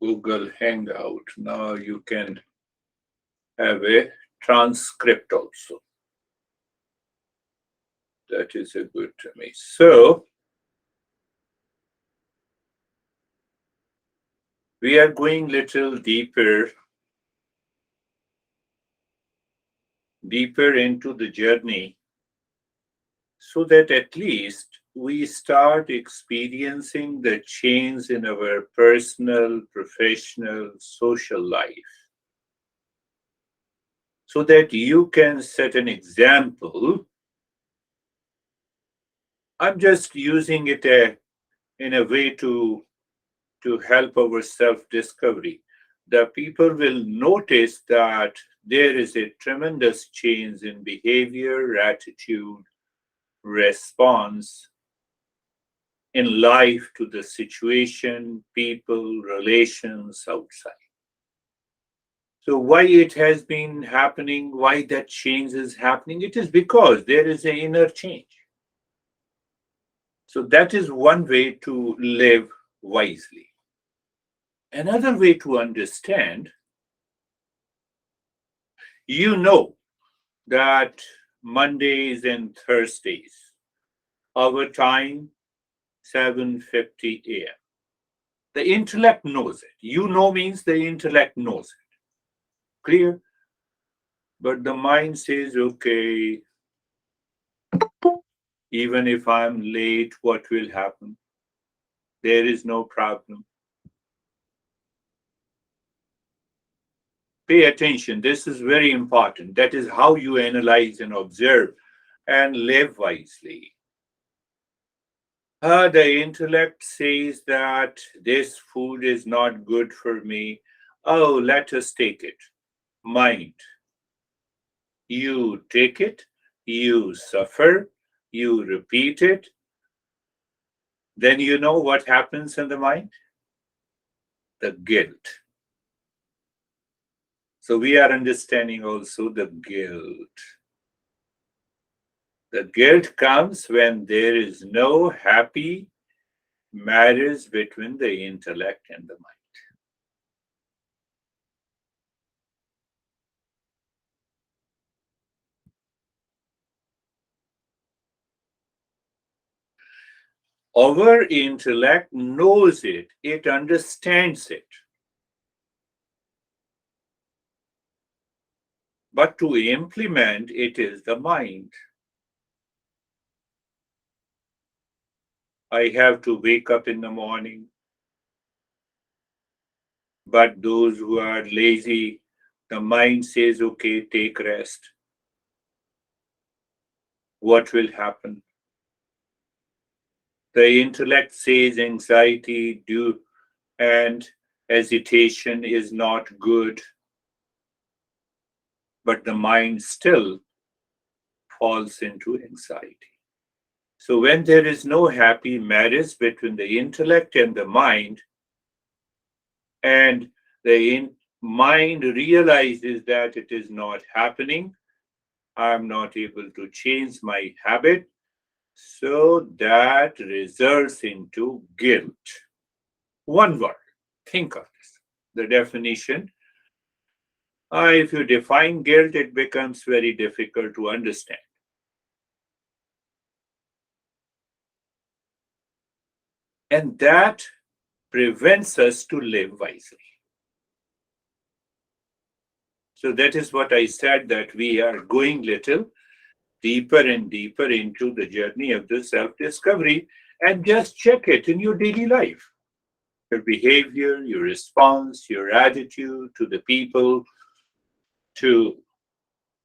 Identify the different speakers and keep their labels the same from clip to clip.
Speaker 1: Google Hangout. Now you can have a transcript also. That is a good to me. So we are going little deeper into the journey so that at least we start experiencing the change in our personal, professional, social life, so that you can set an example. I'm just using it in a way to help our self discovery. The people will notice that there is a tremendous change in behavior, attitude, response in life to the situation, people, relations outside. So, why it has been happening, why that change is happening? It is because there is an inner change. So, that is one way to live wisely. Another way to understand, you know that Mondays and Thursdays, our time 7:50 a.m. The intellect knows it. You know means the intellect knows it. Clear? But the mind says, okay, even if I'm late, what will happen? There is no problem. Pay attention. This is very important. That is how you analyze and observe and live wisely. The intellect says that this food is not good for me. Oh, let us take it. Mind. You take it, you suffer, you repeat it. Then you know what happens in the mind? The guilt. So we are understanding also the guilt. The guilt comes when there is no happy marriage between the intellect and the mind. Our intellect knows it, it understands it. But to implement it is the mind. I have to wake up in the morning. But those who are lazy, the mind says, okay, take rest. What will happen? The intellect says anxiety due and hesitation is not good, but the mind still falls into anxiety. So when there is no happy marriage between the intellect and the mind, and the mind realizes that it is not happening, I'm not able to change my habit, so that results into guilt. One word. Think of this. The definition. If you define guilt, it becomes very difficult to understand. And that prevents us to live wisely. So that is what I said, that we are going little deeper and deeper into the journey of the self-discovery, and just check it in your daily life. Your behavior, your response, your attitude to the people, to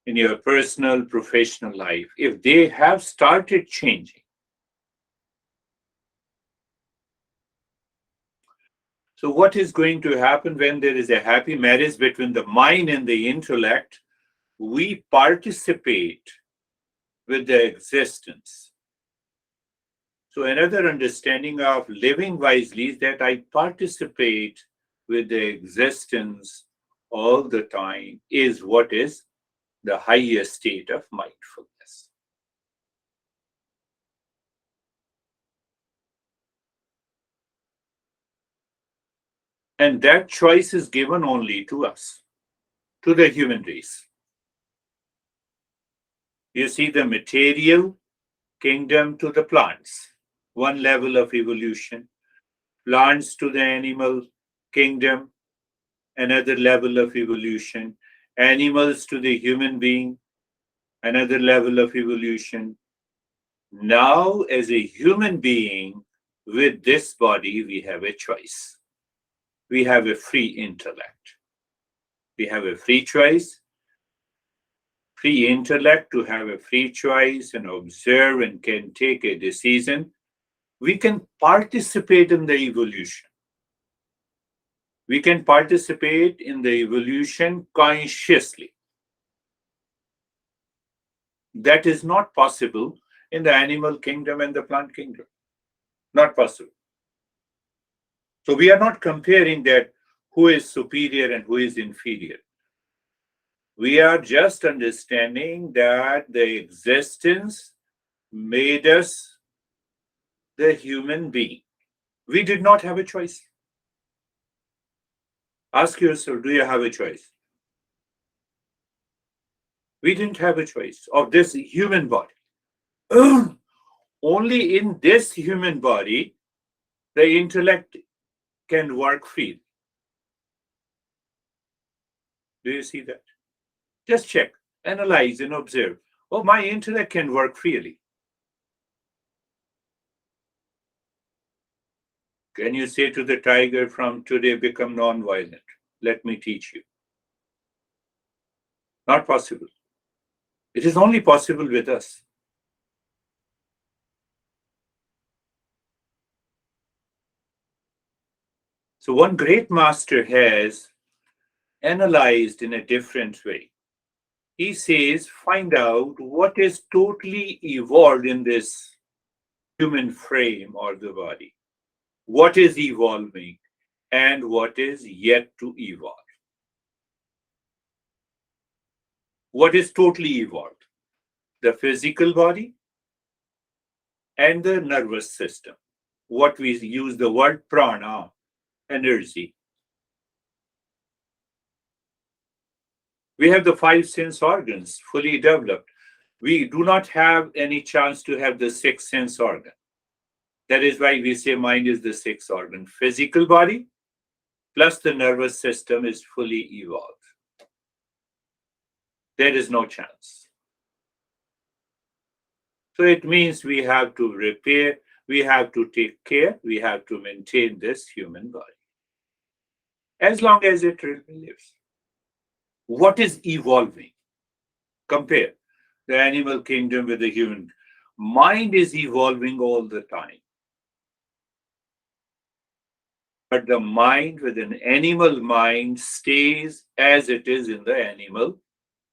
Speaker 1: in your personal, professional life, if they have started changing. So, what is going to happen when there is a happy marriage between the mind and the intellect? We participate with the existence. So, another understanding of living wisely is that I participate with the existence all the time, is what is the highest state of mindfulness. And that choice is given only to us, to the human race. You see, the material kingdom to the plants, one level of evolution, plants to the animal kingdom, another level of evolution, animals to the human being, another level of evolution. Now, as a human being with this body, we have a choice. We have a free intellect. We have a free choice, free intellect to have a free choice and observe and can take a decision. We can participate in the evolution. We can participate in the evolution consciously. That is not possible in the animal kingdom and the plant kingdom. Not possible. So we are not comparing that who is superior and who is inferior. We are just understanding that the existence made us the human being. We did not have a choice. Ask yourself, do you have a choice? We didn't have a choice of this human body. Only in this human body, the intellect can work freely. Do you see that? Just check, analyze, and observe. Oh, my intellect can work freely. Can you say to the tiger, from today become non-violent? Let me teach you. Not possible. It is only possible with us. So one great master has analyzed in a different way. He says, find out what is totally evolved in this human frame or the body. What is evolving and what is yet to evolve. What is totally evolved? The physical body and the nervous system. What we use the word prana, energy. We have the five sense organs fully developed. We do not have any chance to have the sixth sense organ. That is why we say mind is the sixth organ. Physical body plus the nervous system is fully evolved. There is no chance. So it means we have to repair, we have to take care, we have to maintain this human body as long as it really lives. What is evolving? Compare the animal kingdom with the human. Mind is evolving all the time. But the mind with an animal mind stays as it is in the animal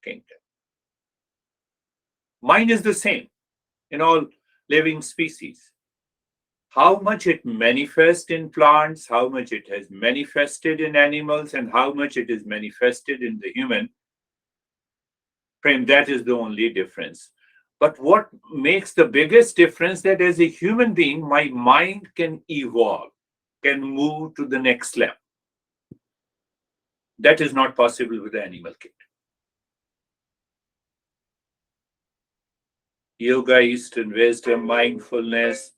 Speaker 1: kingdom. Mind is the same in all living species. How much it manifests in plants, how much it has manifested in animals, and how much it is manifested in the human frame, that is the only difference. But what makes the biggest difference that as a human being, my mind can evolve, can move to the next level. That is not possible with the animal kingdom. Yoga, Eastern wisdom, mindfulness,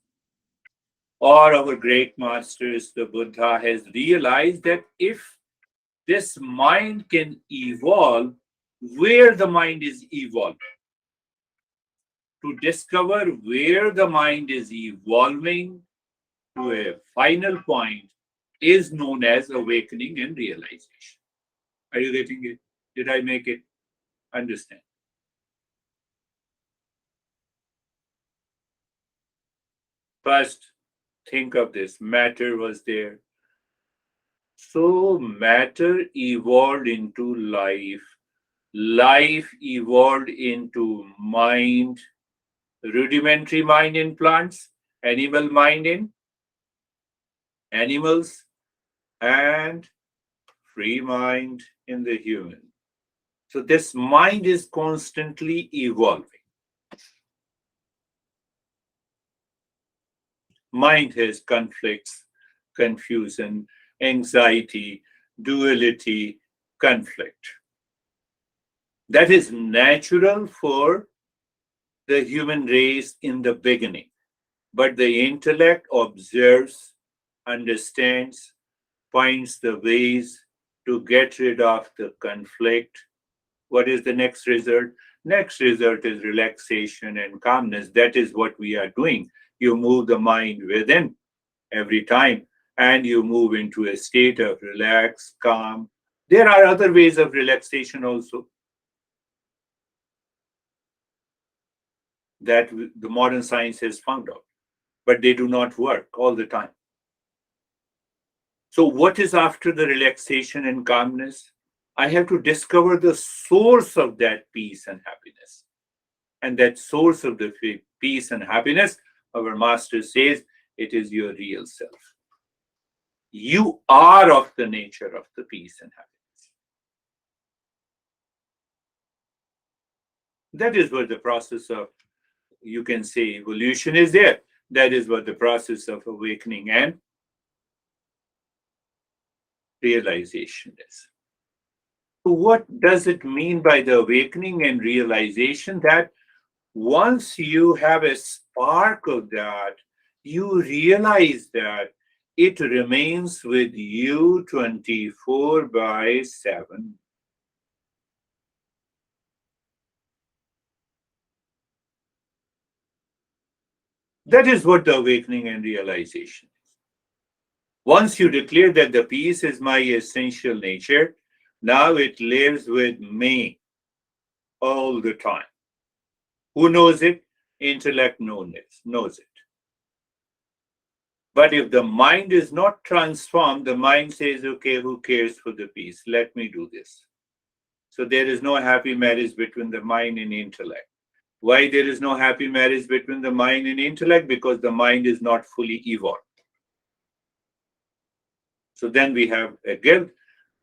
Speaker 1: or our great masters, the Buddha, has realized that if this mind can evolve, where the mind is evolving, to discover where the mind is evolving to a final point is known as awakening and realization. Are you getting it? Did I make it understand? First, think of this. Matter was there. So matter evolved into life. Life evolved into mind, rudimentary mind in plants, animal mind in animals, and free mind in the human. So this mind is constantly evolving. Mind has conflicts, confusion. anxiety, duality, conflict. That is natural for the human race in the beginning. But the intellect observes, understands, finds the ways to get rid of the conflict. What is the next result? Next result is relaxation and calmness. That is what we are doing. You move the mind within every time and you move into a state of relax, calm. There are other ways of relaxation also that the modern science has found out, but they do not work all the time. So, what is after the relaxation and calmness? I have to discover the source of that peace and happiness. And that source of the peace and happiness, our master says, it is your real self. You are of the nature of the peace and happiness. That is what the process of, you can say, evolution is there. That is what the process of awakening and realization is. So what does it mean by the awakening and realization? That once you have a spark of that, you realize that it remains with you 24 by 7. That is what the awakening and realization is. Once you declare that the peace is my essential nature, now it lives with me all the time. Who knows it? Intellect knows it. But if the mind is not transformed, the mind says, okay, who cares for the peace? Let me do this. So there is no happy marriage between the mind and intellect. Why there is no happy marriage between the mind and intellect? Because the mind is not fully evolved. So then we have a guilt,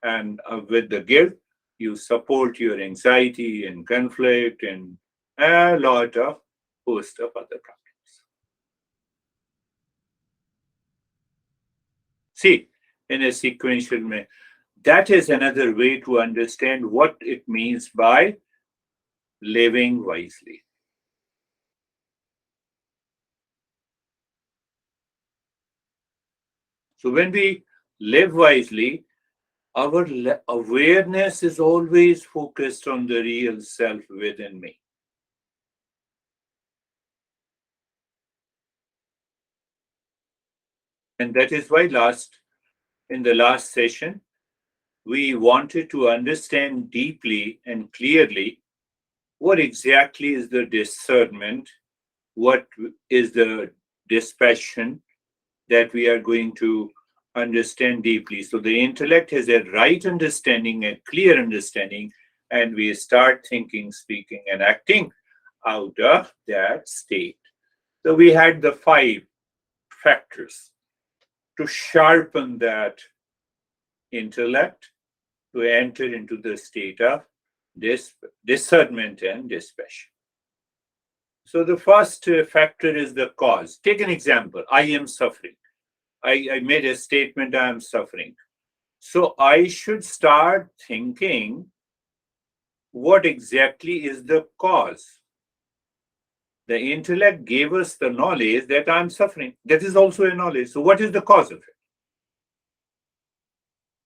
Speaker 1: and with the guilt, you support your anxiety and conflict and a lot of host of other problems. See, in a sequential way, that is another way to understand what it means by living wisely. So when we live wisely, our awareness is always focused on the real self within me. And that is why in the last session, we wanted to understand deeply and clearly what exactly is the discernment, what is the dispassion that we are going to understand deeply. So the intellect has a right understanding, a clear understanding, and we start thinking, speaking, and acting out of that state. So we had the 5 factors to sharpen that intellect to enter into the state of discernment and dispassion. So the first factor is the cause. Take an example. I am suffering. I made a statement, I am suffering. So I should start thinking what exactly is the cause. The intellect gave us the knowledge that I'm suffering. That is also a knowledge. So what is the cause of it?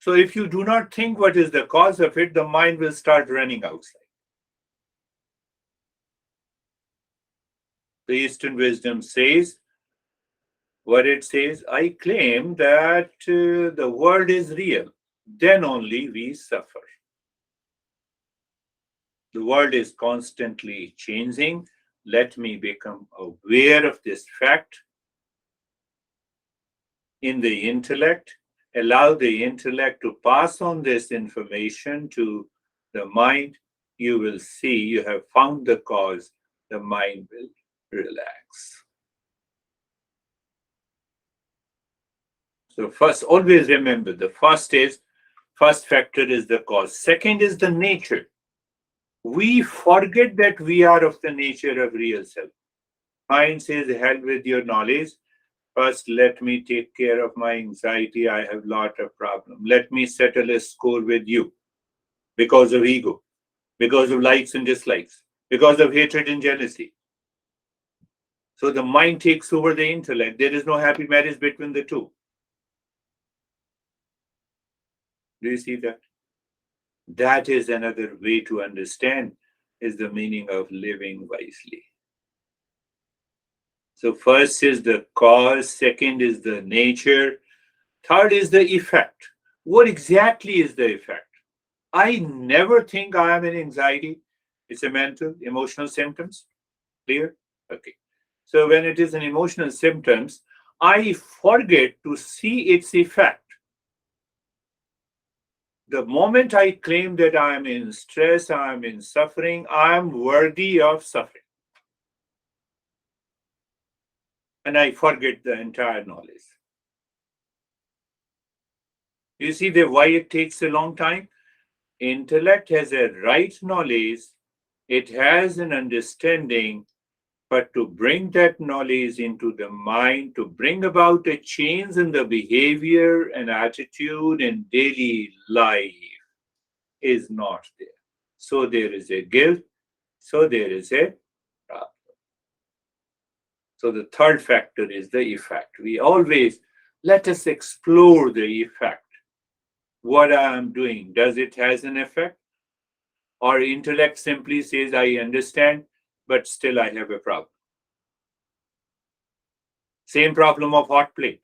Speaker 1: So if you do not think what is the cause of it, the mind will start running outside. The Eastern wisdom says, what it says, I claim that the world is real. Then only we suffer. The world is constantly changing. Let me become aware of this fact in the intellect. Allow the intellect to pass on this information to the mind. You will see you have found the cause. The mind will relax. So first, always remember the first factor is the cause. Second is the nature. We forget that we are of the nature of real self. Mind says, hell with your knowledge. First, let me take care of my anxiety. I have lot of problem. Let me settle a score with you because of ego, because of likes and dislikes, because of hatred and jealousy. So the mind takes over the intellect. There is no happy marriage between the two. Do you see that? That is another way to understand is the meaning of living wisely. So first is the cause, second is the nature, third is the effect. What exactly is the effect? I never think I am in anxiety. It's a mental, emotional symptoms. Clear? Okay. So when it is an emotional symptoms, I forget to see its effect. The moment I claim that I am in stress, I am in suffering, I am worthy of suffering. And I forget the entire knowledge. You see why it takes a long time? Intellect has a right knowledge, it has an understanding, but to bring that knowledge into the mind, to bring about a change in the behavior and attitude in daily life is not there. So there is a guilt, so there is a problem. So the third factor is the effect. We always let us explore the effect. What I am doing, does it has an effect? Or intellect simply says, I understand, but still I have a problem. Same problem of hot plate.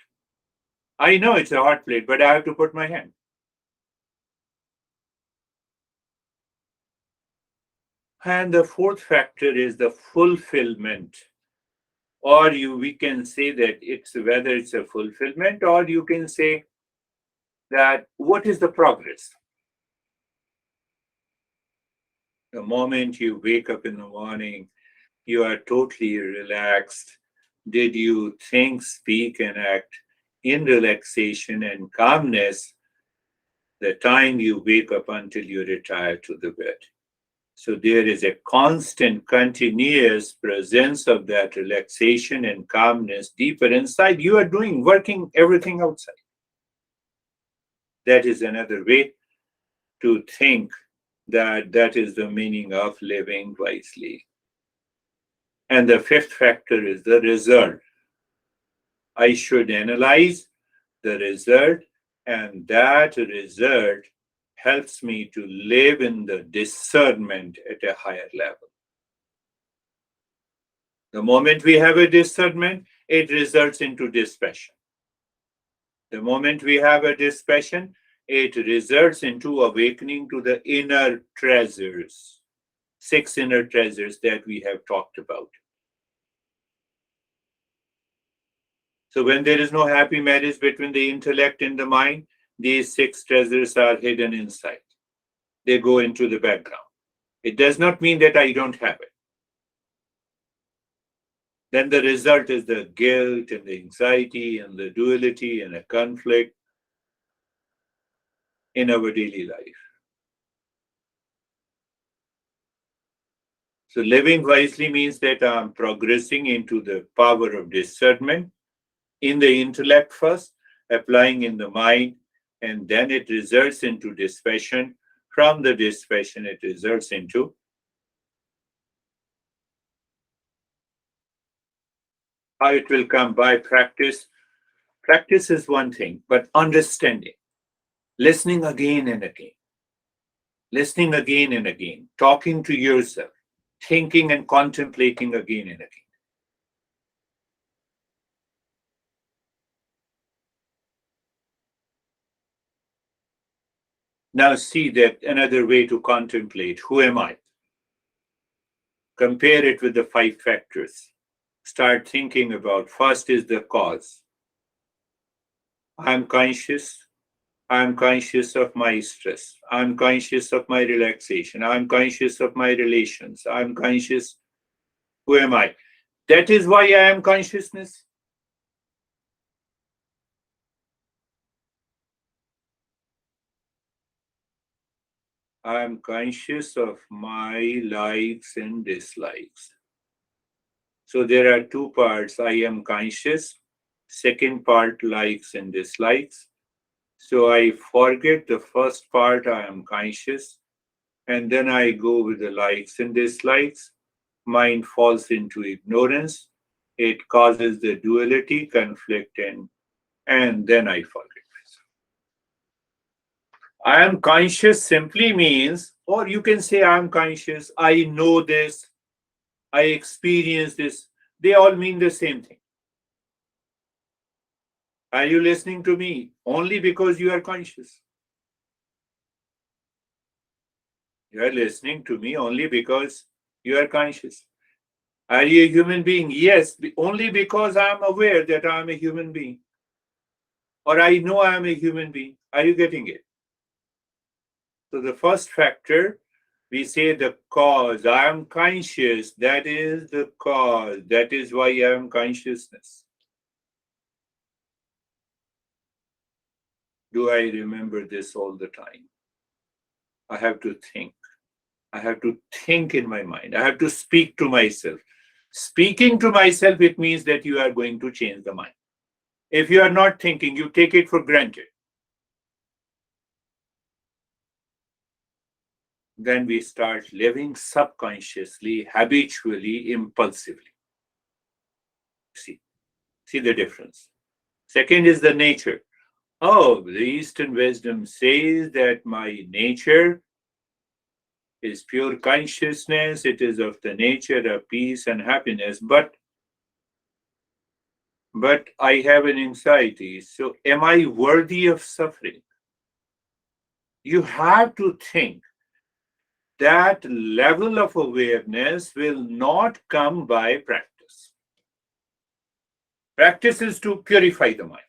Speaker 1: I know it's a hot plate, but I have to put my hand. And the fourth factor is the fulfillment. Or we can say that it's whether it's a fulfillment, or you can say that what is the progress? The moment you wake up in the morning, you are totally relaxed. Did you think, speak, and act in relaxation and calmness the time you wake up until you retire to the bed? So there is a constant, continuous presence of that relaxation and calmness deeper inside. You are working everything outside. That is another way to think that is the meaning of living wisely. And the fifth factor is the result. I should analyze the result, and that result helps me to live in the discernment at a higher level. The moment we have a discernment, it results into dispassion. The moment we have a dispassion, it results into awakening to the inner treasures, 6 inner treasures that we have talked about. So when there is no happy marriage between the intellect and the mind, these 6 treasures are hidden inside. They go into the background. It does not mean that I don't have it. Then the result is the guilt and the anxiety and the duality and a conflict in our daily life. So living wisely means that I'm progressing into the power of discernment in the intellect first, applying in the mind, and then it results into dispassion. From the dispassion, it results into how it will come by practice. Practice is one thing, but understanding, listening again and again, listening again and again, talking to yourself, thinking and contemplating again and again. Now see that another way to contemplate, who am I? Compare it with the 5 factors. Start thinking about first is the cause. I'm conscious. I'm conscious of my stress. I'm conscious of my relaxation. I'm conscious of my relations. I'm conscious. Who am I? That is why I am consciousness. I am conscious of my likes and dislikes. So there are 2 parts. I am conscious Second part, likes and dislikes. So I forget the first part, I am conscious, and then I go with the likes and dislikes. Mind falls into ignorance. It causes the duality, conflict, and then I forget myself. I am conscious simply means, or you can say I am conscious, I know this, I experience this. They all mean the same thing. Are you listening to me? Only because you are conscious. You are listening to me only because you are conscious. Are you a human being? Yes, only because I am aware that I am a human being. Or I know I am a human being. Are you getting it? So the first factor, we say the cause. I am conscious. That is the cause. That is why I am consciousness. Do I remember this all the time? I have to think. I have to think in my mind. I have to speak to myself. Speaking to myself, it means that you are going to change the mind. If you are not thinking, you take it for granted. Then we start living subconsciously, habitually, impulsively. See, see the difference. Second is the nature. Oh, the Eastern wisdom says that my nature is pure consciousness. It is of the nature of peace and happiness. But I have an anxiety. So am I worthy of suffering? You have to think that level of awareness will not come by practice. Practice is to purify the mind.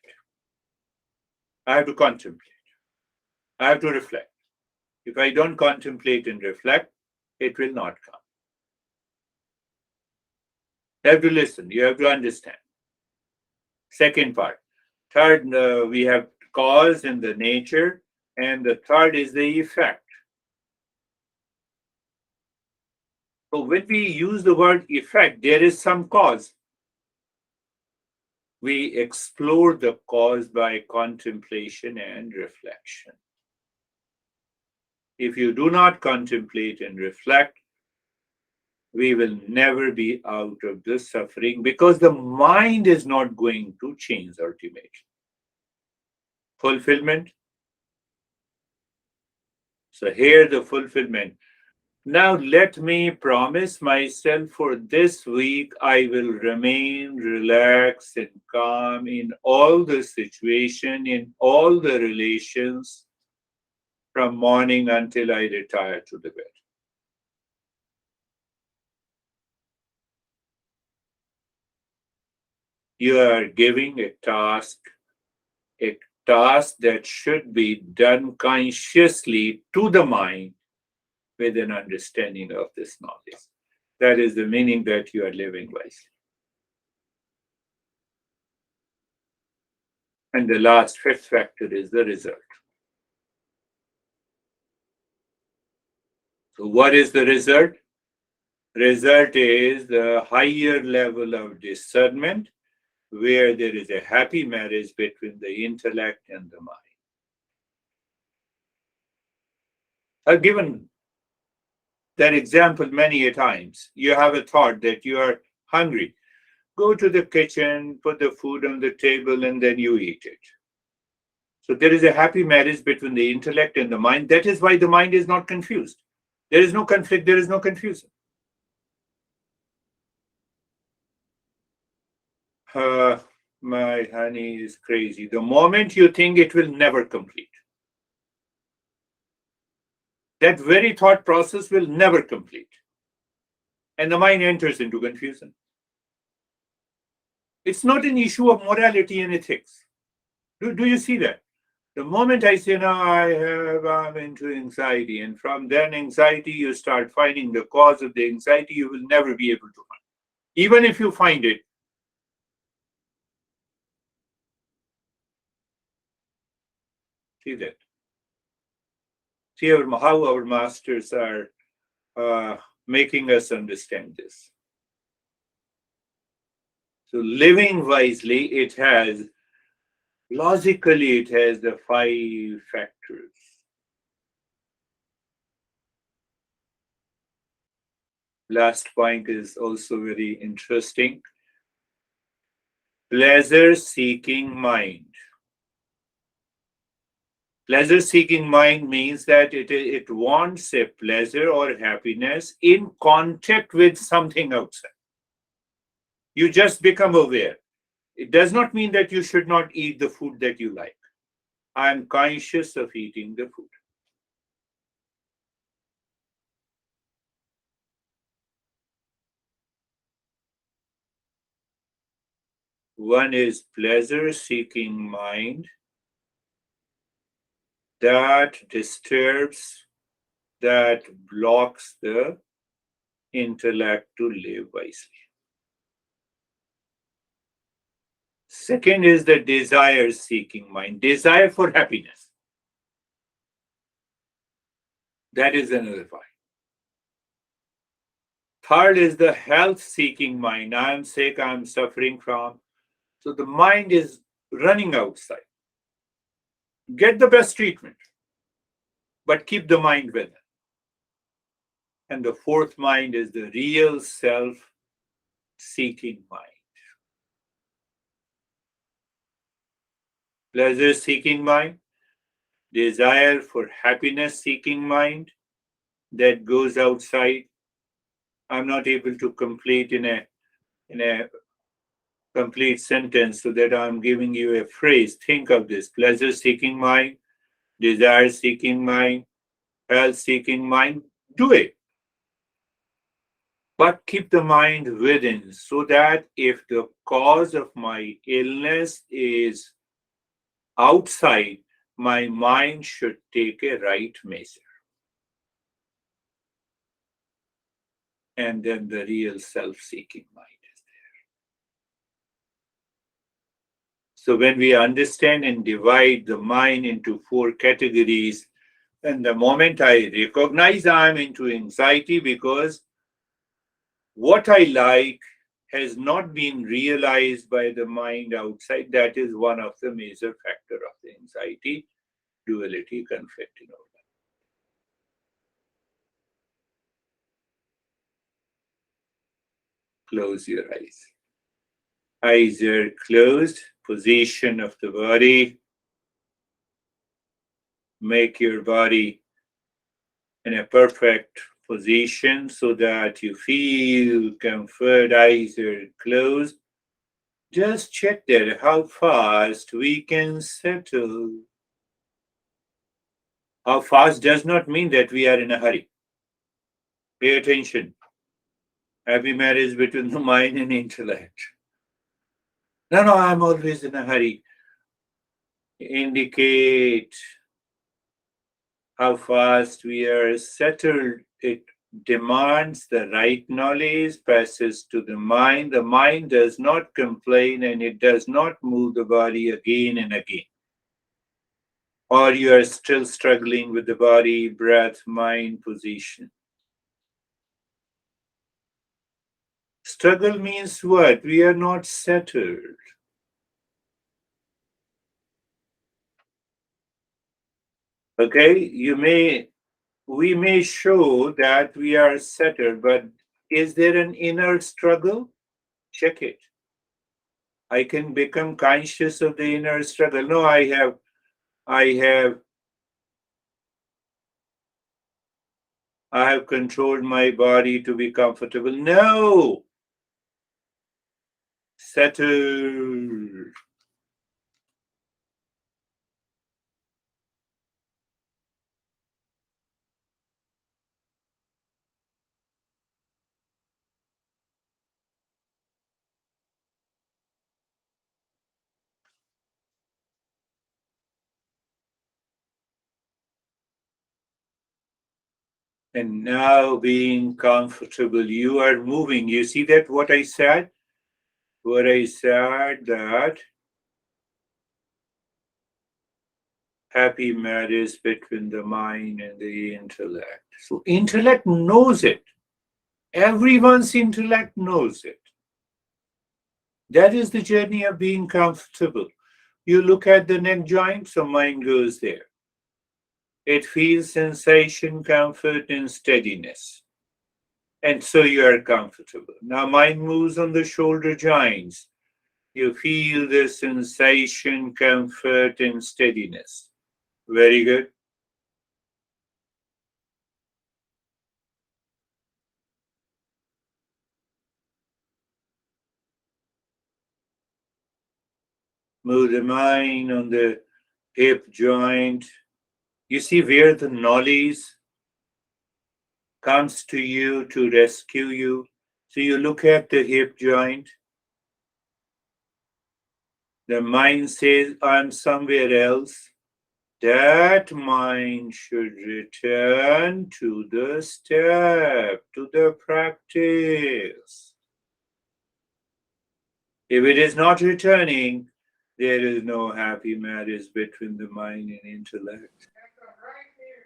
Speaker 1: I have to contemplate. I have to reflect. If I don't contemplate and reflect, it will not come. You have to listen. You have to understand. Second part. Third, we have cause and the nature. And the third is the effect. So when we use the word effect, there is some cause. We explore the cause by contemplation and reflection. If you do not contemplate and reflect, we will never be out of this suffering because the mind is not going to change ultimately. Fulfillment. So here the fulfillment. Now let me promise myself for this week I will remain relaxed and calm in all the situation, in all the relations from morning until I retire to the bed. You are giving a task that should be done consciously to the mind with an understanding of this knowledge. That is the meaning that you are living wisely. And the last fifth factor is the result. So, what is the result? Result is the higher level of discernment where there is a happy marriage between the intellect and the mind. I've given that example many a times. You have a thought that you are hungry. Go to the kitchen, put the food on the table, and then you eat it. So there is a happy marriage between the intellect and the mind. That is why the mind is not confused. There is no conflict, there is no confusion. Uh, my honey is crazy. The moment you think it will never complete, that very thought process will never complete. And the mind enters into confusion. It's not an issue of morality and ethics. Do you see that? The moment I say, no, I'm into anxiety, and from then anxiety, you start finding the cause of the anxiety, you will never be able to find. Even if you find it, see that. See how our masters are uh, making us understand this. So living wisely, logically, it has the five factors. Last point is also very interesting. Pleasure seeking mind. Pleasure seeking mind means that it wants a pleasure or happiness in contact with something outside. You just become aware. It does not mean that you should not eat the food that you like. I am conscious of eating the food. One is pleasure seeking mind that disturbs, that blocks the intellect to live wisely. Second is the desire seeking mind, desire for happiness. That is another point. Third is the health seeking mind. I am sick, I am suffering from. So the mind is running outside. Get the best treatment, but keep the mind with it. And the fourth mind is the real self seeking mind. Pleasure seeking mind, desire for happiness seeking mind that goes outside. I'm not able to complete in a complete sentence, so that I'm giving you a phrase. Think of this: pleasure seeking mind, desire seeking mind, health seeking mind. Do it, but keep the mind within, so that if the cause of my illness is outside, my mind should take a right measure. And then the real self seeking mind is there. So when we understand and divide the mind into four categories, and the moment I recognize I'm into anxiety because what I like has not been realized by the mind outside, that is one of the major factor of the anxiety, duality, conflict in our life. Close your eyes. Eyes are closed. Position of the body. Make your body in a perfect position so that you feel comfort. Eyes are closed. Just check there how fast we can settle. How fast does not mean that we are in a hurry. Pay attention. Happy marriage between the mind and intellect. No, no, I'm always in a hurry. Indicate how fast we are settled. It demands the right knowledge, passes to the mind. The mind does not complain and it does not move the body again and again. Or you are still struggling with the body, breath, mind position. Struggle means what? We are not settled. Okay, we may show that we are settled, but is there an inner struggle? Check it. I can become conscious of the inner struggle. No, I have, I have controlled my body to be comfortable. No, settled. And now being comfortable, you are moving. You see that what I said? What I said that happy marriage between the mind and the intellect. So intellect knows it. Everyone's intellect knows it. That is the journey of being comfortable. You look at the neck joint, so mind goes there. It feels sensation, comfort, and steadiness. And so you are comfortable. Now, mind moves on the shoulder joints. You feel the sensation, comfort, and steadiness. Very good. Move the mind on the hip joint. You see where the knowledge comes to you to rescue you. So you look at the hip joint. The mind says, I'm somewhere else. That mind should return to the step, to the practice. If it is not returning, there is no happy marriage between the mind and intellect.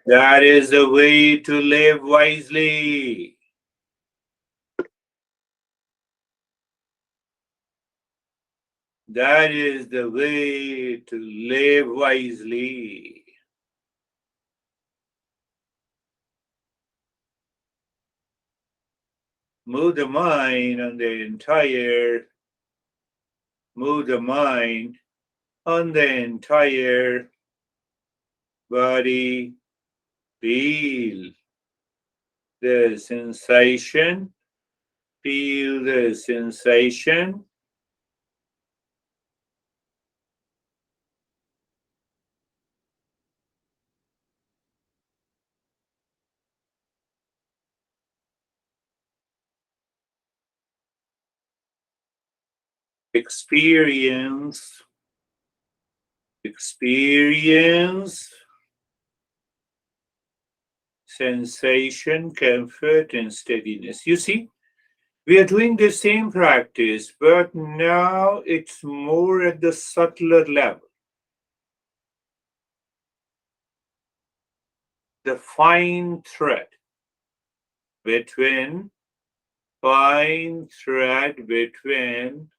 Speaker 1: That is the way to live wisely. That is the way to live wisely. Move the mind on the entire, move the mind on the entire body. Feel the sensation, feel the sensation. Experience, experience sensation, comfort, and steadiness. You see, we are doing the same practice, but now it's more at the subtler level, the fine thread between, fine thread between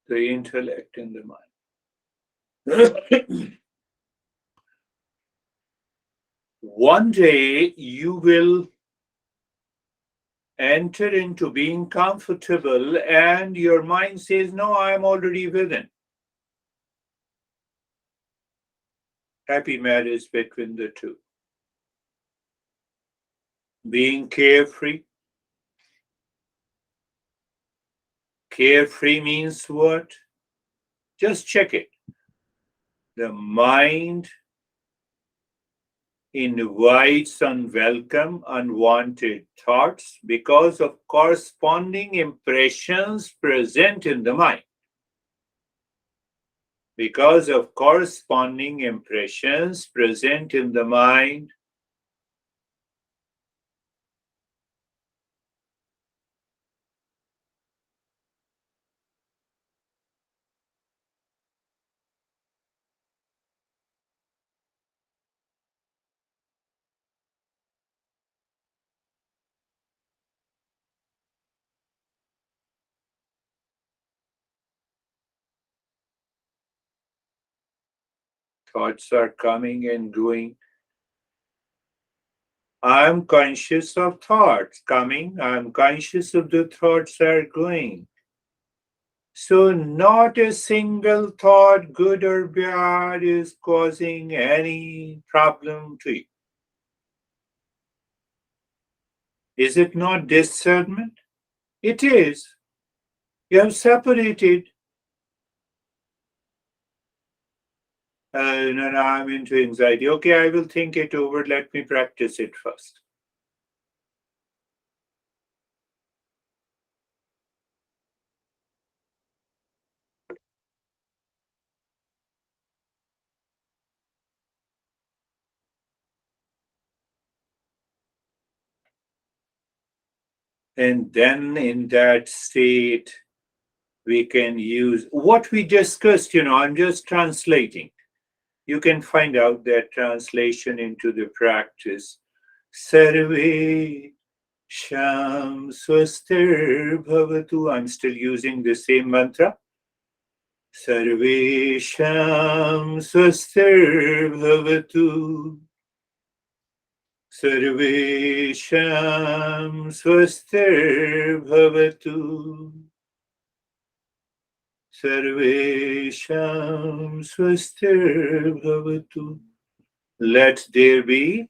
Speaker 1: the intellect and the mind. One day you will enter into being comfortable, and your mind says, no, I'm already within. Happy marriage between the two. Being carefree. Carefree means what? Just check it. The mind invites unwelcome, unwanted thoughts because of corresponding impressions present in the mind. Because of corresponding impressions present in the mind, thoughts are coming and going. I'm conscious of thoughts coming. I'm conscious of the thoughts are going. So, not a single thought, good or bad, is causing any problem to you. Is it not discernment? It is. You have separated. No, no, I'm into anxiety. Okay, I will think it over. Let me practice it first. And then in that state, We can use what we discussed, I'm just translating. You can find out that translation into the practice. Sarve Sham Swastir Bhavatu. I'm still using the same mantra. Sarve Sham Swastir Bhavatu. Sarve Sham Swastir Bhavatu. Sarvesham swastir bhavatu. Let there be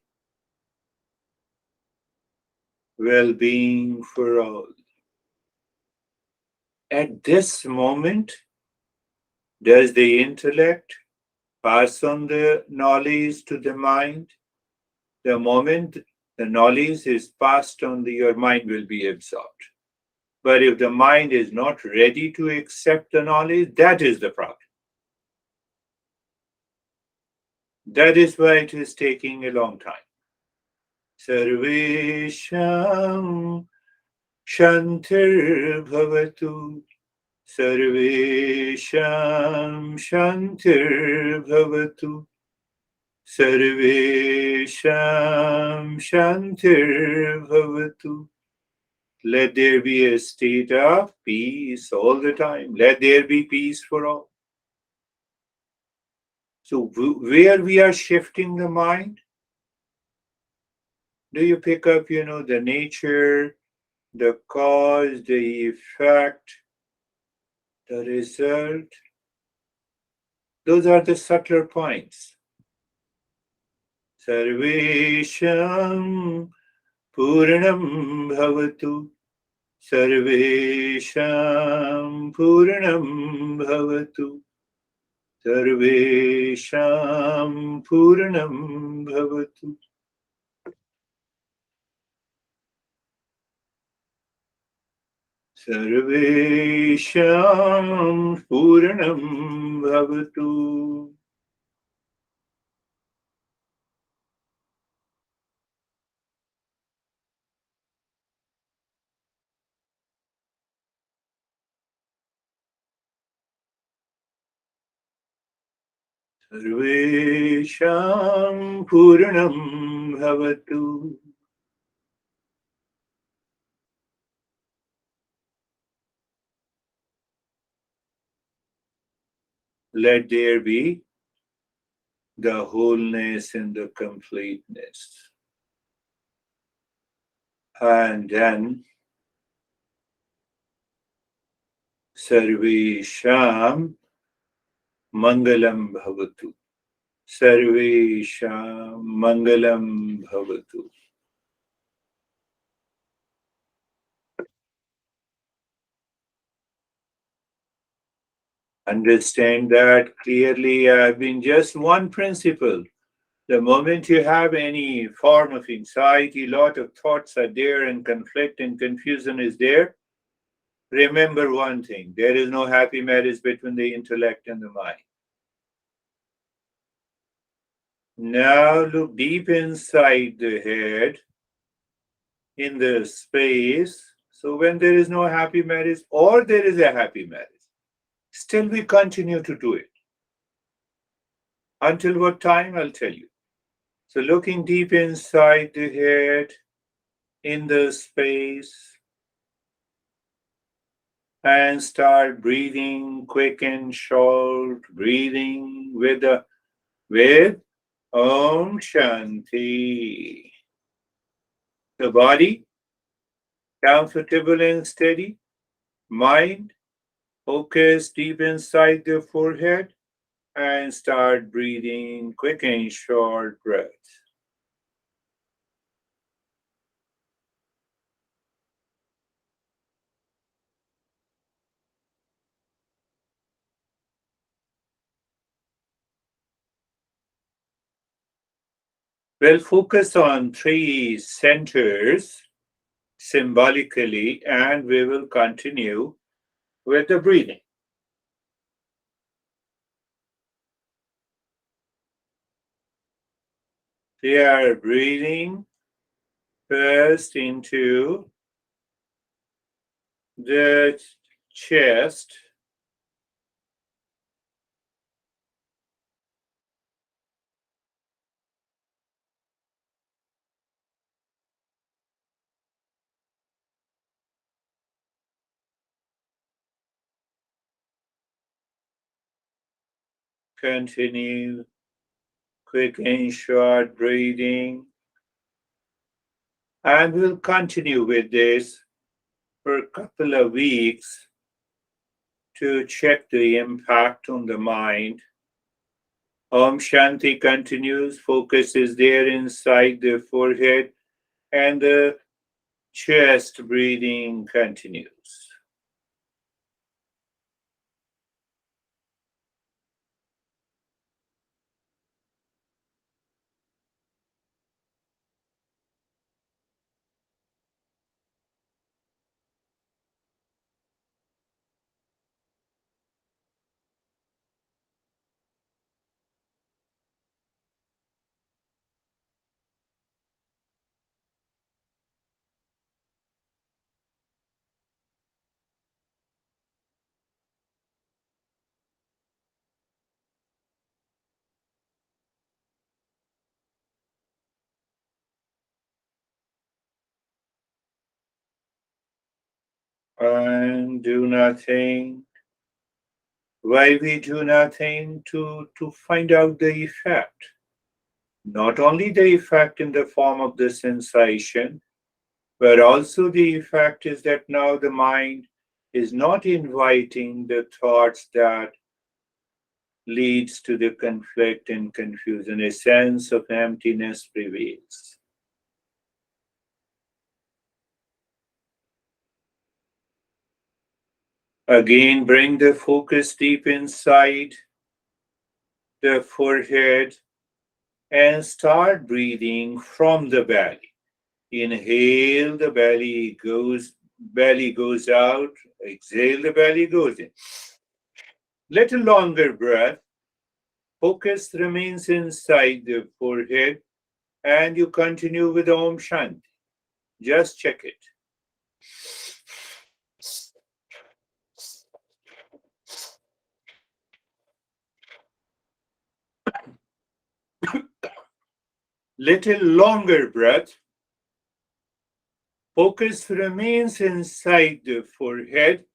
Speaker 1: well-being for all. At this moment, does the intellect pass on the knowledge to the mind? The moment the knowledge is passed on, your mind will be absorbed. But if the mind is not ready to accept the knowledge, that is the problem. That is why it is taking a long time. Sarvesham Shantir Bhavatu. Sarvesham Shantir Bhavatu. Sarvesham Shantir Bhavatu. Let there be a state of peace all the time. Let there be peace for all. So, where we are shifting the mind, do you pick up, the nature, the cause, the effect, the result? Those are the subtler points. Sarvesham Puranam Bhavatu. Sarvesham Puranam Bhavatu. Sarvesham Puranam Bhavatu. Sarvesham Puranam Bhavatu. Sarvesham Puranam Bhavatu. Let there be the wholeness and the completeness. And then Sarvesham Mangalam Bhavatu. Sarvesham Mangalam Bhavatu. Understand that clearly. I've been just one principle. The moment you have any form of anxiety, lot of thoughts are there, and conflict and confusion is there, remember one thing: there is no happy marriage between the intellect and the mind. Now look deep inside the head, in the space. So when there is no happy marriage or there is a happy marriage, still we continue to do it. Until what time, I'll tell you. So looking deep inside the head, in the space, and start breathing quick and short, breathing with Om Shanti. The body comfortable and steady, mind focus deep inside the forehead, and start breathing quick and short breaths. We'll focus on three centers symbolically, and we will continue with the breathing. We are breathing first into the chest, continue quick and short breathing. And we'll continue with this for a couple of weeks to check the impact on the mind. Om Shanti continues, focus is there inside the forehead, and the chest breathing continues. And do nothing. Why we do nothing? To find out the effect. Not only the effect in the form of the sensation, but also the effect is that now the mind is not inviting the thoughts that leads to the conflict and confusion. A sense of emptiness prevails. Again, bring the focus deep inside the forehead and start breathing from the belly. Inhale, the belly goes out. Exhale, the belly goes in. Little longer breath. Focus remains inside the forehead and you continue with Om Shanti. Just check it. Little longer breath. Focus remains inside the forehead.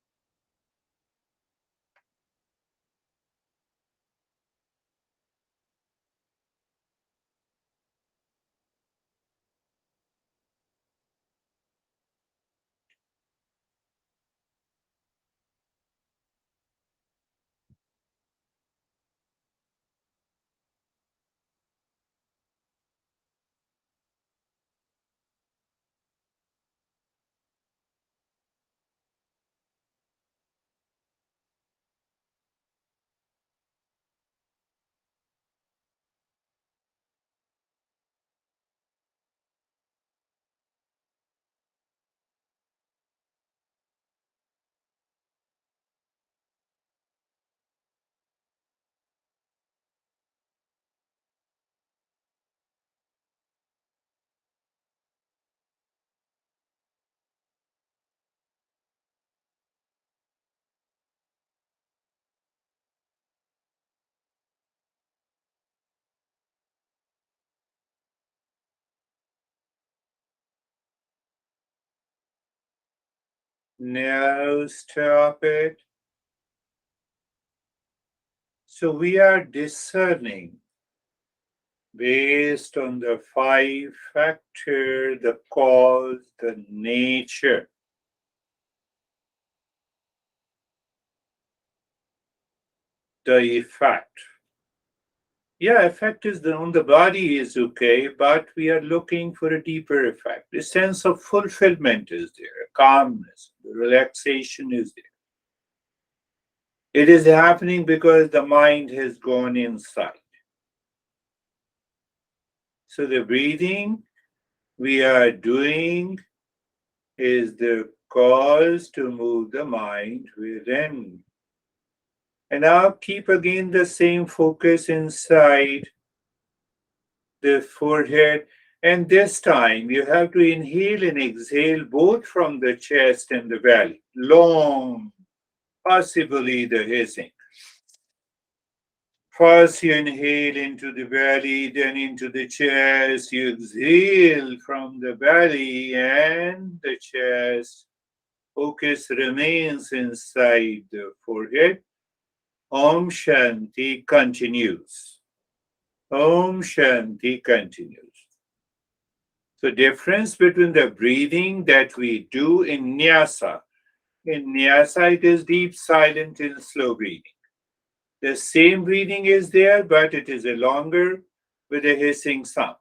Speaker 1: Now stop it. So we are discerning based on the five factor, the cause, the nature, the effect. Yeah, effect is on the body is okay, but we are looking for a deeper effect. The sense of fulfillment is there, calmness, relaxation is there. It is happening because the mind has gone inside. So the breathing we are doing is the cause to move the mind within. And now keep again the same focus inside the forehead. And this time you have to inhale and exhale both from the chest and the belly. Long. possibly the hissing. First, you inhale into the belly, then into the chest. You exhale from the belly and the chest. Focus remains inside the forehead. Om Shanti continues. Om Shanti continues. So, difference between the breathing that we do in nyasa. In nyasa, it is deep, silent, and slow breathing. The same breathing is there, but it is a longer with a hissing sound.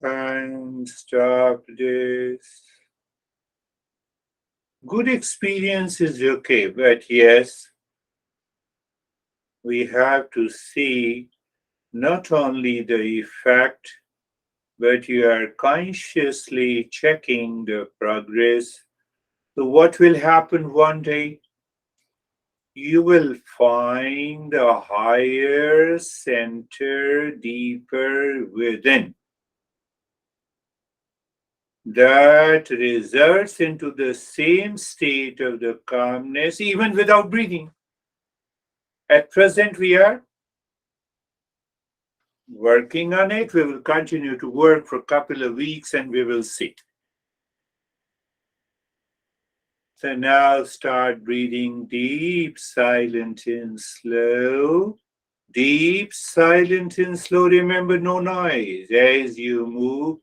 Speaker 1: And stop this. Good experience is okay, but yes, we have to see not only the effect, but you are consciously checking the progress. So, what will happen one day? You will find a higher center deeper within that results into the same state of the calmness even without breathing. At present, we are working on it. We will continue to work for a couple of weeks and we will see. So now start breathing deep, silent, and slow. Deep, silent, and slow. Remember, no noise. As you move,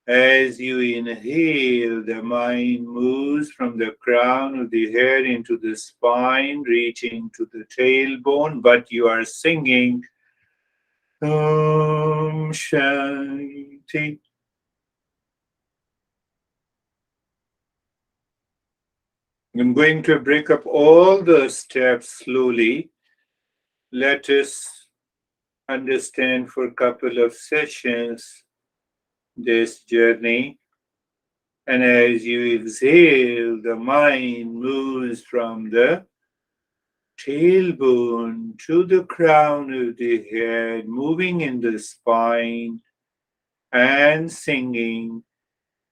Speaker 1: as you inhale, the mind moves from the crown of the head into the spine, reaching to the tailbone, but you are singing Om Shanti. I'm going to break up all the steps slowly. Let us understand for a couple of sessions this journey. And as you exhale, the mind moves from the tailbone to the crown of the head, moving in the spine and singing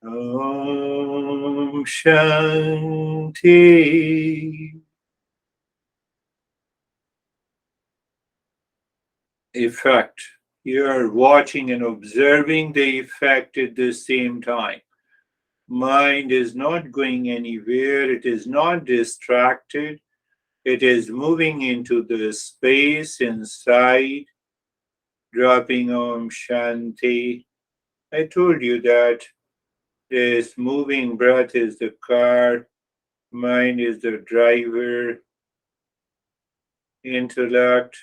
Speaker 1: Om Shanti. Effect. You are watching and observing the effect at the same time. Mind is not going anywhere, it is not distracted, it is moving into the space inside, dropping Om Shanti. I told you that this moving breath is the car, mind is the driver, intellect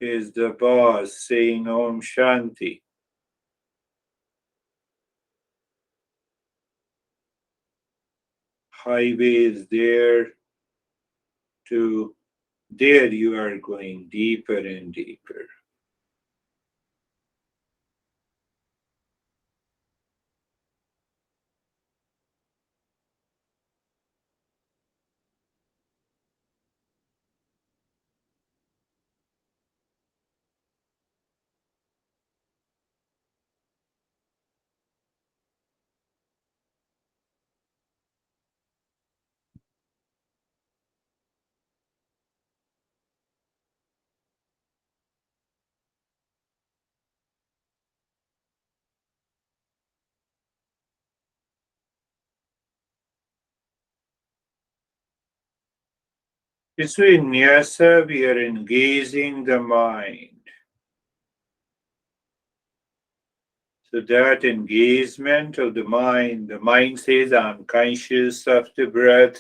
Speaker 1: is the boss saying Om Shanti. Highway is there to there you are going deeper and deeper. So in Nyasa, we are engaging the mind. So that engagement of the mind says, I'm conscious of the breath,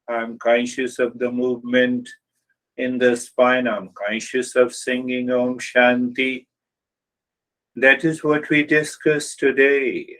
Speaker 1: I'm conscious of the movement in the spine, I'm conscious of singing Om Shanti. That is what we discussed today.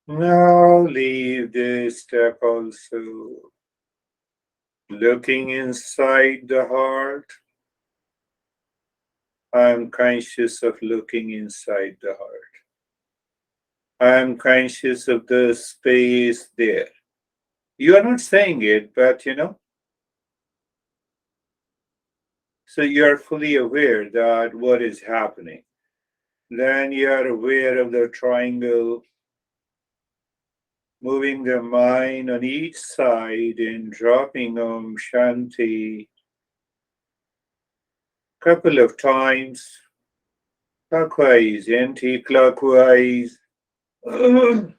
Speaker 1: Now leave this step also. Looking inside the heart, I'm conscious of looking inside the heart. I'm conscious of the space there. You are not saying it, but so you are fully aware that what is happening. Then you are aware of the triangle, moving the mind on each side and dropping Om Shanti couple of times, clockwise, anti-clockwise. And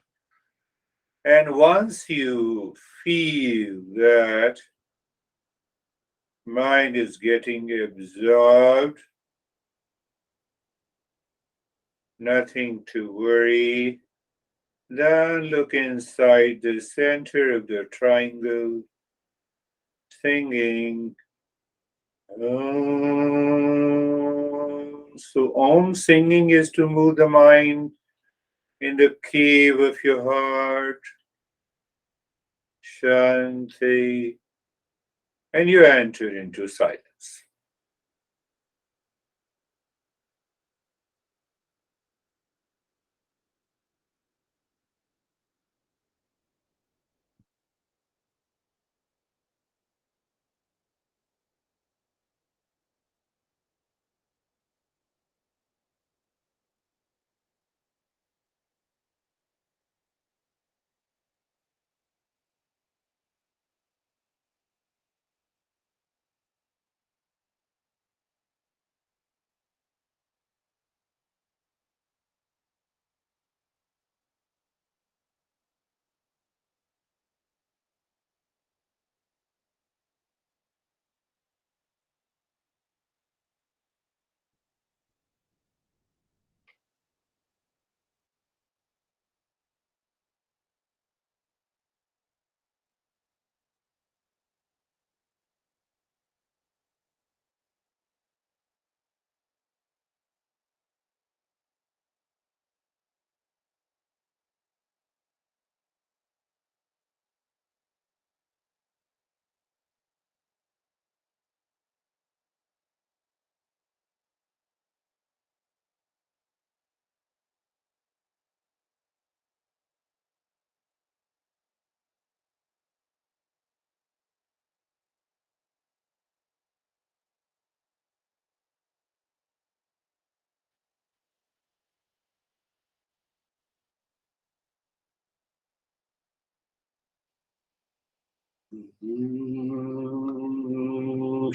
Speaker 1: once you feel that mind is getting absorbed, nothing to worry, then look inside the center of the triangle, singing Om. So, Om singing is to move the mind in the cave of your heart, Shanti, and you enter into silence.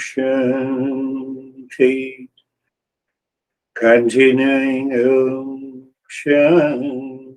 Speaker 1: Shanti, continuing Om Shanti.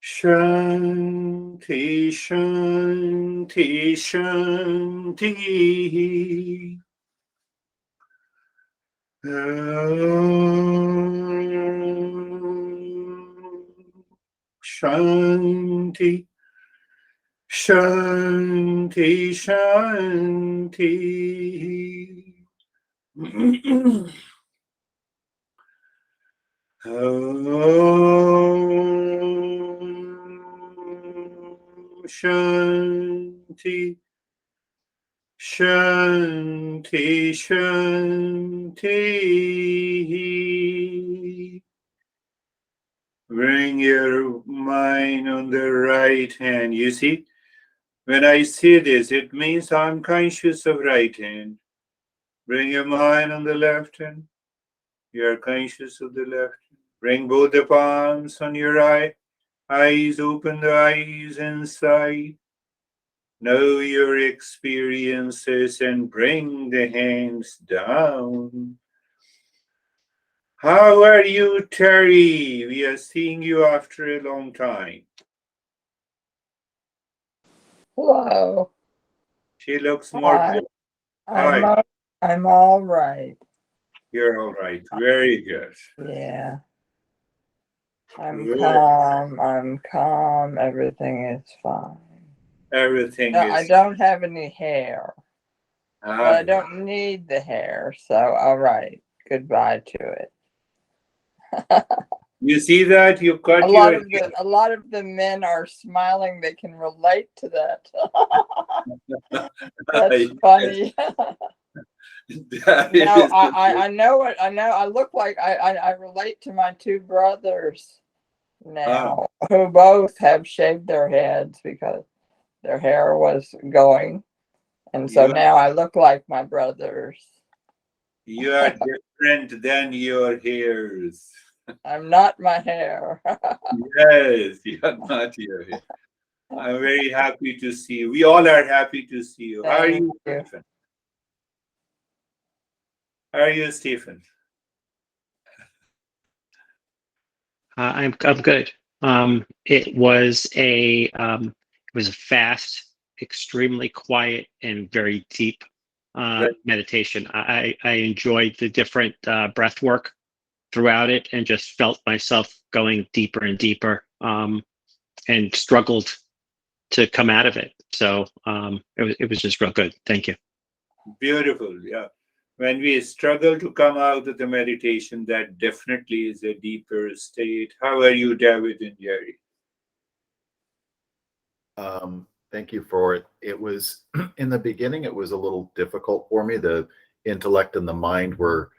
Speaker 1: Shanti, Shanti, Shanti. Shanti, Shanti, Shanti. Shanti, Shanti, Shanti. Bring your mind on the right hand. You see, when I say this, it means I'm conscious of right hand. Bring your mind on the left hand. You are conscious of the left. Bring both the palms on your eyes. Open the eyes inside. Know your experiences and bring the hands down. How are you, Terry? We are seeing you after a long time.
Speaker 2: Hello.
Speaker 1: She looks more
Speaker 2: Hi.
Speaker 1: beautiful.
Speaker 2: I'm
Speaker 1: Hi,
Speaker 2: o- I'm all right.
Speaker 1: you're all right. Very good.
Speaker 2: Yeah. I'm
Speaker 1: Good.
Speaker 2: calm. I'm calm. Everything is fine.
Speaker 1: Everything
Speaker 2: No, I
Speaker 1: is.
Speaker 2: don't have any hair, but I
Speaker 1: Ah,
Speaker 2: don't need the hair. So all right. Goodbye to it.
Speaker 1: you see that? You
Speaker 2: A
Speaker 1: cut
Speaker 2: lot
Speaker 1: your
Speaker 2: of the men are smiling. They can relate to that. That's
Speaker 1: hair. Yes,
Speaker 2: funny.
Speaker 1: that
Speaker 2: No,
Speaker 1: is the truth.
Speaker 2: I know what I know. I look like I relate to my two brothers
Speaker 1: Ah,
Speaker 2: now, who both have shaved their heads because their hair was going. And so
Speaker 1: you are,
Speaker 2: now I look like my brothers.
Speaker 1: you are different than your hairs.
Speaker 2: I'm not my hair.
Speaker 1: Yes, you are not your hair. I'm very happy to see you. We all are happy to see you. How are
Speaker 2: Thank
Speaker 1: you,
Speaker 2: you.
Speaker 1: Stephen? How are you, Stephen?
Speaker 3: I'm good. It was a fast, extremely quiet, and very deep
Speaker 1: Right.
Speaker 3: meditation. I enjoyed the different breath work throughout it, and just felt myself going deeper and deeper, and struggled to come out of it. So it was just real good. Thank you.
Speaker 1: Beautiful. Yeah. When we struggle to come out of the meditation, that definitely is a deeper state. How are you, David and Jerry?
Speaker 4: Thank you for it. It was in the beginning, it was a little difficult for me. The intellect and the mind were,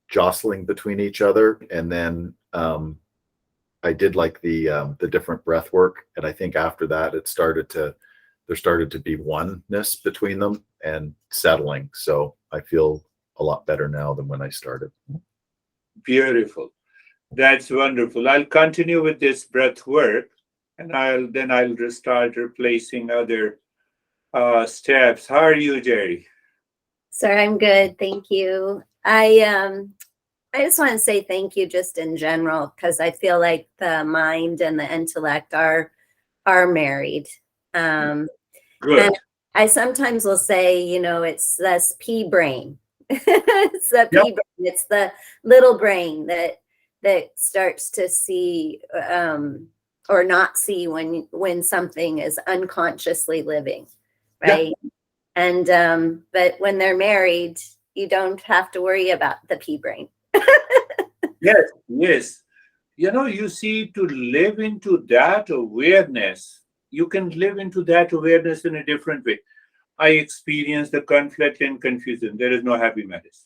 Speaker 4: jostling between each other. And then I did like the different breath work. And I think after that, there started to be oneness between them and settling. So I feel a lot better now than when I started.
Speaker 1: Beautiful. That's wonderful. I'll continue with this breath work, and I'll start replacing other steps. How are you, Jerry?
Speaker 5: Sir, I'm good. Thank you. I just want to say thank you just in general because I feel like the mind and the intellect are married. Um, and
Speaker 1: Good.
Speaker 5: I sometimes will say, it's this pea brain. It's the
Speaker 1: Yep.
Speaker 5: pea brain. It's the little brain that starts to see or not see when something is unconsciously living,
Speaker 1: Yeah.
Speaker 5: right? And but when they're married, you don't have to worry about the pea brain.
Speaker 1: Yes. Yes. You see, to live into that awareness, you can live into that awareness in a different way. I experience the conflict and confusion. There is no happy marriage.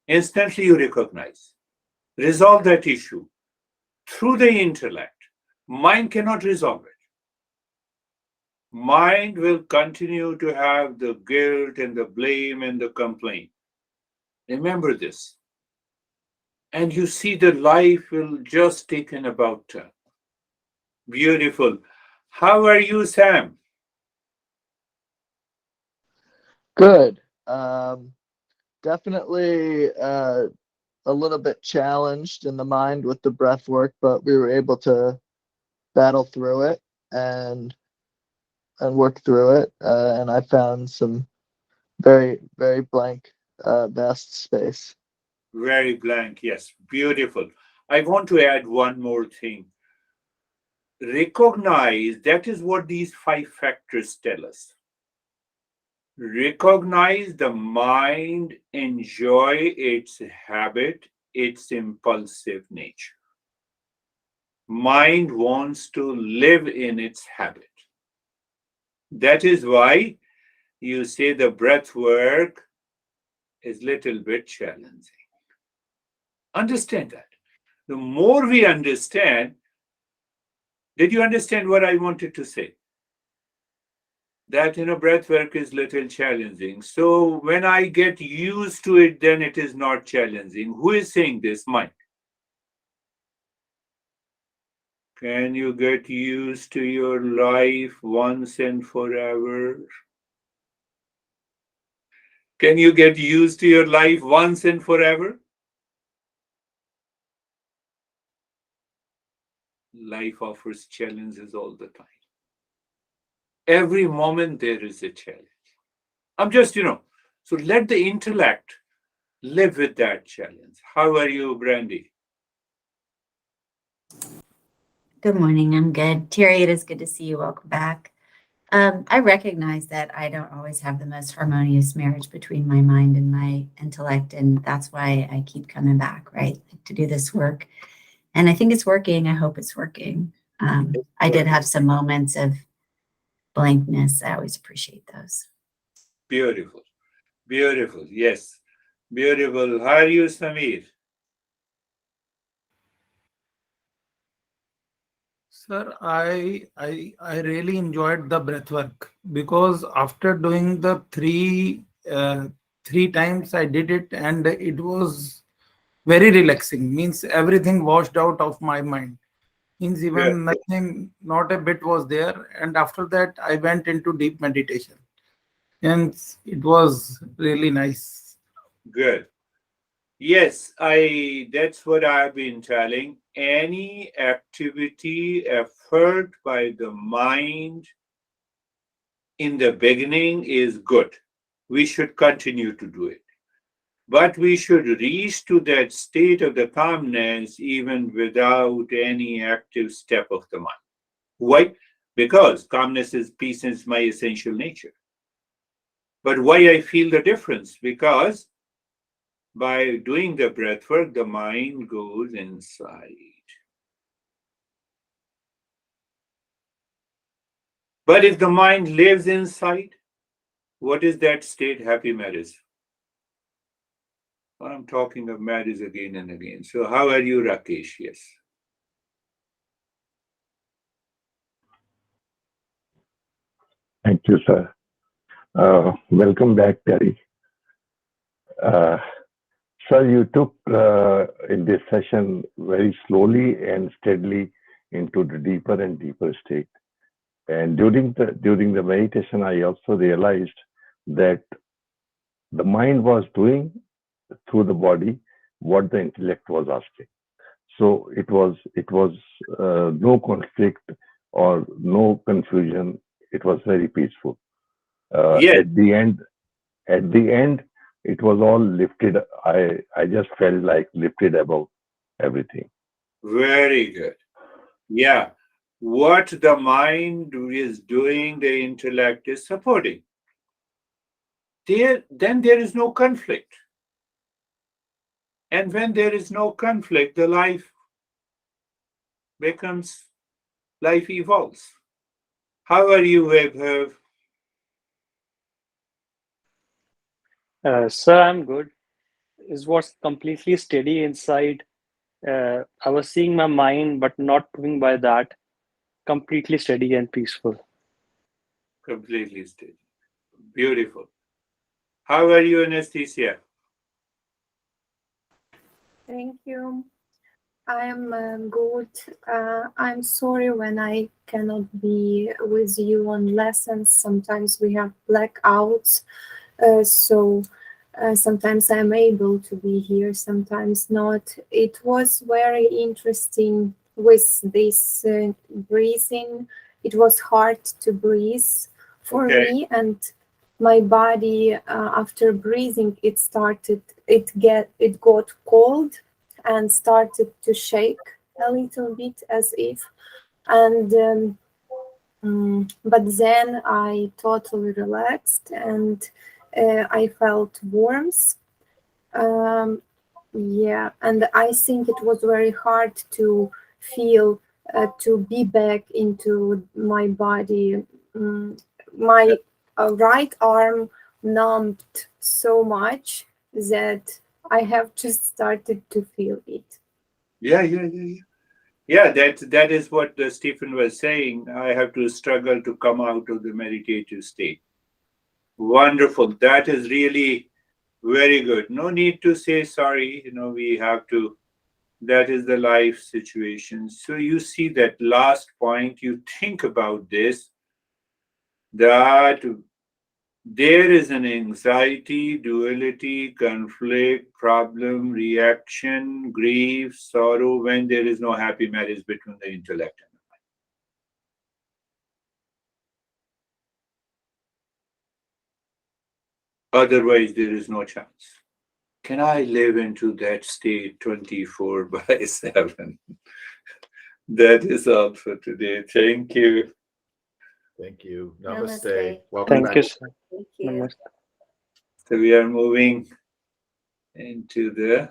Speaker 1: Instantly, you recognize, resolve that issue through the intellect. Mind cannot resolve it. Mind will continue to have the guilt and the blame and the complaint. Remember this. And you see the life will just take an about turn. Beautiful. How are you, Sam?
Speaker 6: Good. Definitely a little bit challenged in the mind with the breath work, but we were able to battle through it and work through it. And I found some very, very blank, vast space.
Speaker 1: Very blank, yes. Beautiful. I want to add one more thing. Recognize that is what these five factors tell us. Recognize the mind enjoy its habit, its impulsive nature. Mind wants to live in its habit. That is why you say the breath work is little bit challenging. Understand that. The more we understand, did you understand what I wanted to say? That breath work is little challenging. So when I get used to it, then it is not challenging. Who is saying this? Mind. Can you get used to your life once and forever? Can you get used to your life once and forever? life offers challenges all the time. Every moment there is a challenge. I'm just, so let the intellect live with that challenge. How are you, Brandy?
Speaker 7: Good morning. I'm good. Terry, it is good to see you. Welcome back. I recognize that I don't always have the most harmonious marriage between my mind and my intellect, and that's why I keep coming back, right, to do this work. And I think it's working. I hope it's working. I did have some moments of blankness. I always appreciate those.
Speaker 1: Beautiful. Beautiful. Yes. Beautiful. How are you, Samir?
Speaker 8: Sir, I really enjoyed the breath work because after doing the three times I did it and it was very relaxing. Means everything washed out of my mind. Means
Speaker 1: Good.
Speaker 8: even nothing, not a bit was there. And after that, I went into deep meditation, and it was really nice.
Speaker 1: Good. Yes, that's what I've been telling. Any activity, effort by the mind in the beginning is good. We should continue to do it. But we should reach to that state of the calmness even without any active step of the mind. Why? Because calmness is peace is my essential nature. But why I feel the difference? Because by doing the breath work, the mind goes inside. But if the mind lives inside, what is that state? Happy marriage. I'm talking of marriage again and again. So, how are you, Rakesh? Yes.
Speaker 9: Thank you, sir. Welcome back, Terry. Uh, Sir, you took in this session very slowly and steadily into the deeper and deeper state. And during the meditation, I also realized that the mind was doing through the body what the intellect was asking. So it was no conflict or no confusion. It was very peaceful.
Speaker 1: Yes,
Speaker 9: At the end, it was all lifted. I just felt like lifted above everything.
Speaker 1: very good. Yeah. What the mind is doing, the intellect is supporting. Then there is no conflict. And when there is no conflict, the becomes, life evolves. How are you, Vaibhav?
Speaker 10: Sir, I'm good. It was completely steady inside. I was seeing my mind, but not moving by that. Completely steady and peaceful.
Speaker 1: Completely steady. Beautiful. How are you, Anesthesia?
Speaker 11: Thank you. I am good. I'm sorry when I cannot be with you on lessons. Sometimes we have blackouts, so sometimes I'm able to be here, sometimes not. It was very interesting with this breathing. It was hard to breathe for
Speaker 1: Okay.
Speaker 11: me, and my body after breathing it got cold and started to shake a little bit as if, and but then I totally relaxed and I felt warmth. um, yeah, and I think it was very hard to feel to be back into my body. My right arm numbed so much that I have just started to feel it.
Speaker 1: Yeah, that is what Stephen was saying. I have to struggle to come out of the meditative state. Wonderful. That is really very good. No need to say sorry. We have to, that is the life situation. So you see that last point, you think about this, that there is an anxiety, duality, conflict, problem, reaction, grief, sorrow when there is no happy marriage between the intellect and the mind. Otherwise, there is no chance. Can I live into that state 24/7? That is all for today. Thank you.
Speaker 4: Thank you.
Speaker 5: Namaste.
Speaker 4: Namaste. Welcome
Speaker 10: Thank
Speaker 4: back.
Speaker 10: you, sir.
Speaker 5: Thank you.
Speaker 10: Namaste.
Speaker 1: So we are moving into the